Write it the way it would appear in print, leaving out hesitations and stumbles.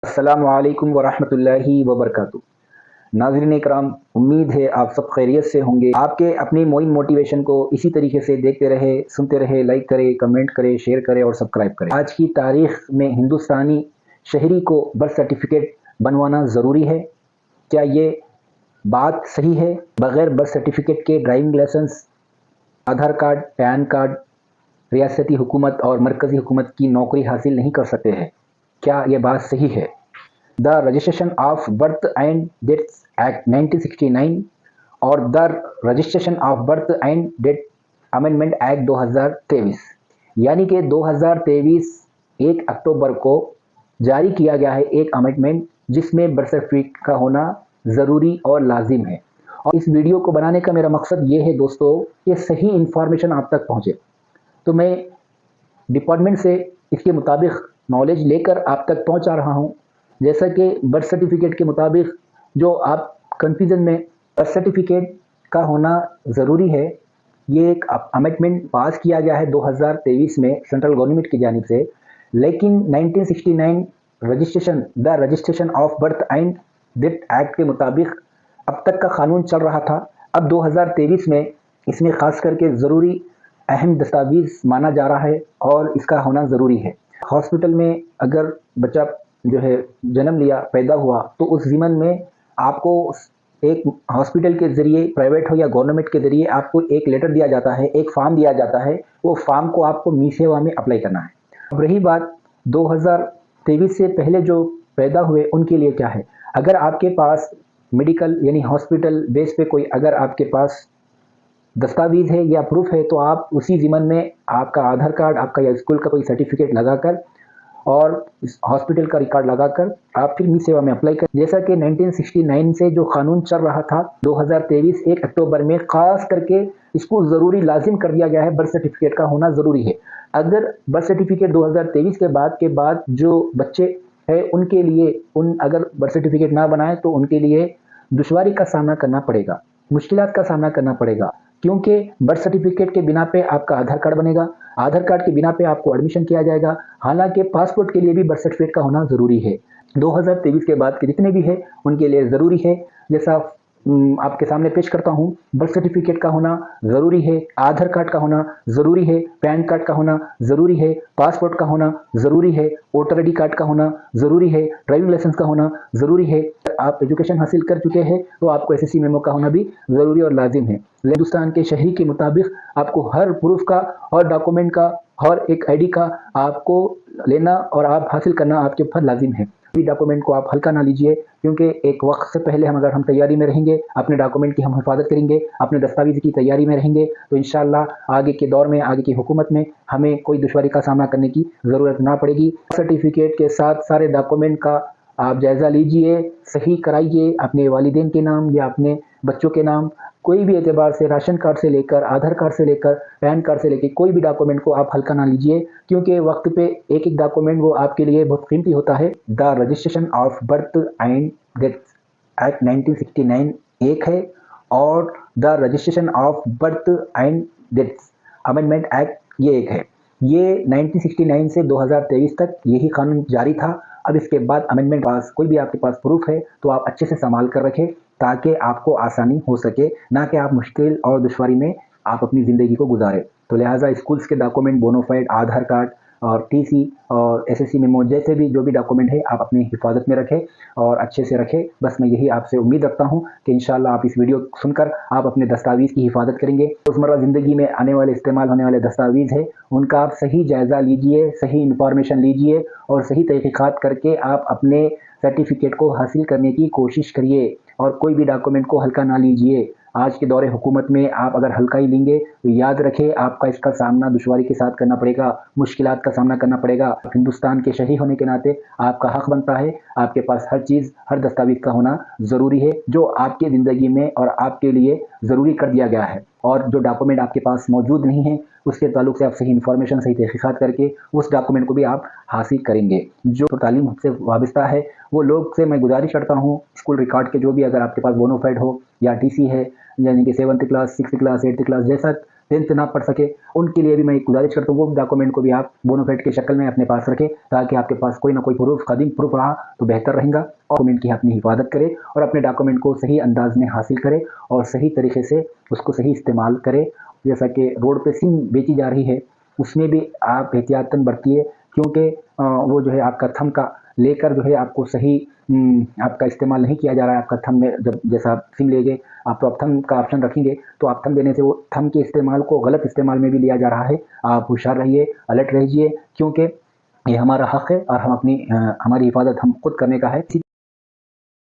अस्सलामुअलैकुम वरहमतुल्लाहि वबरकातुहू। नाज़रीन इकराम, उम्मीद है आप सब खैरियत से होंगे। आपके अपनी मोइन मोटिवेशन को इसी तरीके से देखते रहे, सुनते रहे, लाइक करें, कमेंट करें, शेयर करें और सब्सक्राइब करें। आज की तारीख़ में हिंदुस्तानी शहरी को बर्थ सर्टिफिकेट बनवाना ज़रूरी है? क्या ये बात सही है? बग़ैर बर्थ सर्टिफिकेट के ड्राइविंग लाइसेंस, आधार कार्ड, पैन कार्ड, रियासती हुकूमत और मरकज़ी हुकूमत की नौकरी हासिल नहीं कर सकते हैं। क्या ये बात सही है? The registration of birth and deaths act 1969 और the registration of birth and death amendment act 2023, यानी कि 2023 1 अक्टूबर को जारी किया गया है एक अमेंडमेंट, जिसमें बर्थ सर्टिफिकेट का होना ज़रूरी और लाजिम है। और इस वीडियो को बनाने का मेरा मकसद ये है दोस्तों कि सही इन्फॉर्मेशन आप तक पहुँचे। तो मैं डिपार्टमेंट से इसके मुताबिक नॉलेज लेकर आप तक पहुँचा रहा हूँ। जैसा कि बर्थ सर्टिफिकेट के मुताबिक जो आप कन्फ्यूज़न में, बर्थ सर्टिफिकेट का होना ज़रूरी है, ये एक अमेंडमेंट पास किया गया है 2023 में सेंट्रल गवर्नमेंट की जानिब से। लेकिन 1969 the registration of birth and death act के मुताबिक अब तक का कानून चल रहा था। अब 2023 में इसमें ख़ास करके ज़रूरी अहम दस्तावेज़ माना जा रहा है और इसका होना ज़रूरी है। हॉस्पिटल में अगर बच्चा जो है जन्म लिया, पैदा हुआ, तो उस ज़िमन में आपको एक हॉस्पिटल के ज़रिए, प्राइवेट हो या गवर्नमेंट के ज़रिए, आपको एक लेटर दिया जाता है, एक फॉर्म दिया जाता है। वो फॉर्म को आपको मी सेवा में अप्लाई करना है। अब रही बात 2023 से पहले जो पैदा हुए उनके लिए क्या है? अगर आपके पास मेडिकल यानी हॉस्पिटल बेस पे कोई अगर आपके पास दस्तावेज़ है या प्रूफ है, तो आप उसी ज़िमन में आपका आधार कार्ड, आपका या स्कूल का कोई सर्टिफिकेट लगाकर और हॉस्पिटल का रिकॉर्ड लगाकर आप फिर मी सेवा में अप्लाई करें। जैसा कि 1969 से जो कानून चल रहा था, 2023 1 अक्टूबर में ख़ास करके इसको ज़रूरी लाजिम कर दिया गया है, बर्थ सर्टिफिकेट का होना ज़रूरी है। अगर बर्थ सर्टिफिकेट 2023 के बाद जो बच्चे हैं उनके लिए अगर बर्थ सर्टिफिकेट ना बनाए तो उनके लिए दुश्वारी का सामना करना पड़ेगा, मुश्किलात का सामना करना पड़ेगा। क्योंकि बर्थ सर्टिफिकेट के बिना पे आपका आधार कार्ड बनेगा, आधार कार्ड के बिना पे आपको एडमिशन किया जाएगा। हालांकि पासपोर्ट के लिए भी बर्थ सर्टिफिकेट का होना ज़रूरी है। 2023 के बाद के जितने भी है उनके लिए ज़रूरी है। जैसा आपके सामने पेश करता हूँ, बर्थ सर्टिफिकेट का होना ज़रूरी है, आधार कार्ड का होना ज़रूरी है, पैन कार्ड का होना ज़रूरी है, पासपोर्ट का होना ज़रूरी है, वोटर आई डी कार्ड का होना ज़रूरी है, ड्राइविंग लाइसेंस का होना ज़रूरी है। आप एजुकेशन हासिल कर चुके हैं तो आपको एसएससी मेमो का होना भी ज़रूरी और लाजिम है। हिंदुस्तान के शहरी के मुताबिक आपको हर प्रूफ का, हर डॉक्यूमेंट का, हर एक आईडी का आपको लेना और आप हासिल करना आपके ऊपर लाजिम है। डॉक्यूमेंट को आप हल्का ना लीजिए, क्योंकि एक वक्त से पहले अगर हम तैयारी में रहेंगे, अपने डॉक्यूमेंट की हम हिफाजत करेंगे, अपने दस्तावेज़ की तैयारी में रहेंगे, तो इंशाअल्लाह आगे के दौर में, आगे की हुकूमत में हमें कोई दुश्वारी का सामना करने की ज़रूरत ना पड़ेगी। सर्टिफिकेट के साथ सारे डॉक्यूमेंट का आप जायज़ा लीजिए, सही कराइए अपने वालिदैन के नाम या अपने बच्चों के नाम। कोई भी एतबार से, राशन कार्ड से लेकर, आधार कार्ड से लेकर, पैन कार्ड से लेकर कोई भी डॉक्यूमेंट को आप हल्का ना लीजिए, क्योंकि वक्त पे एक एक डॉक्यूमेंट वो आपके लिए बहुत कीमती होता है। The registration of birth and death act 1969 एक है और the registration of birth and death amendment act ये एक है। ये 1969 से 2023 तक यही कानून जारी था। अब इसके बाद अमेंडमेंट पास, कोई भी आपके पास प्रूफ है तो आप अच्छे से संभाल कर रखें, ताकि आपको आसानी हो सके, ना कि आप मुश्किल और दुश्वारी में आप अपनी ज़िंदगी को गुजारें। तो लिहाजा स्कूल्स के डॉक्यूमेंट, बोनोफाइड, आधार कार्ड और टीसी और एसएससी मेमो जैसे भी जो भी डॉक्यूमेंट है आप अपनी हिफाजत में रखें और अच्छे से रखें। बस मैं यही आपसे उम्मीद रखता हूं कि इंशाअल्लाह आप इस वीडियो सुनकर आप अपने दस्तावेज़ की हिफाजत करेंगे। रोज़मर्रा ज़िंदगी में आने वाले, इस्तेमाल होने वाले दस्तावेज़ है, उनका आप सही जायज़ा लीजिए, सही इंफॉर्मेशन लीजिए और सही तहकीकात करके आप अपने सर्टिफिकेट को हासिल करने की कोशिश करिए और कोई भी डॉक्यूमेंट को हल्का ना लीजिए। आज के दौरे हुकूमत में आप अगर हल्का ही लेंगे तो याद रखें आपका इसका सामना दुश्वारी के साथ करना पड़ेगा, मुश्किलात का सामना करना पड़ेगा। हिंदुस्तान के शहरी होने के नाते आपका हक बनता है, आपके पास हर चीज़, हर दस्तावेज़ का होना ज़रूरी है, जो आपके ज़िंदगी में और आपके लिए ज़रूरी कर दिया गया है। और जो डॉक्यूमेंट आपके पास मौजूद नहीं है उसके ताल्लुक से आप सही इन्फॉर्मेशन, सही तहकीकात करके उस डॉक्यूमेंट को भी आप हासिल करेंगे। जो तालीम से वाबस्ता है वो लोग से मैं गुजारिश करता हूँ, स्कूल रिकॉर्ड के जो भी अगर आपके पास बोनोफाइड हो या टीसी है, यानी कि 7th class, 6th class, 8th class, जैसा 10th ना पढ़ सके, उनके लिए भी मैं एक गुजारिश करता हूँ, वो डॉक्यूमेंट को भी आप बोनाफाइड की शक्ल में अपने पास रखें, ताकि आपके पास कोई ना कोई प्रूफ, कदीम प्रूफ रहा तो बेहतर रहेगा। और डॉक्यूमेंट की अपनी हिफाजत करें और अपने डॉक्यूमेंट को सही अंदाज में हासिल करें और सही तरीके से उसको सही इस्तेमाल करें। जैसा कि रोड पे सिम बेची जा रही है, उसमें भी आप एहतियातन बरतिए, क्योंकि वो जो है आपका थंब का लेकर जो है आपको सही आपका इस्तेमाल नहीं किया जा रहा है। आपका थंब में जब जैसा आप सिम लेंगे, आप तो आप थंब का ऑप्शन रखेंगे, तो आप थंब देने से वो थंब के इस्तेमाल को गलत इस्तेमाल में भी लिया जा रहा है। आप होशियार रहिए, अलर्ट रहिए, क्योंकि ये हमारा हक है और हम अपनी हमारी हिफाजत हम खुद करने का है।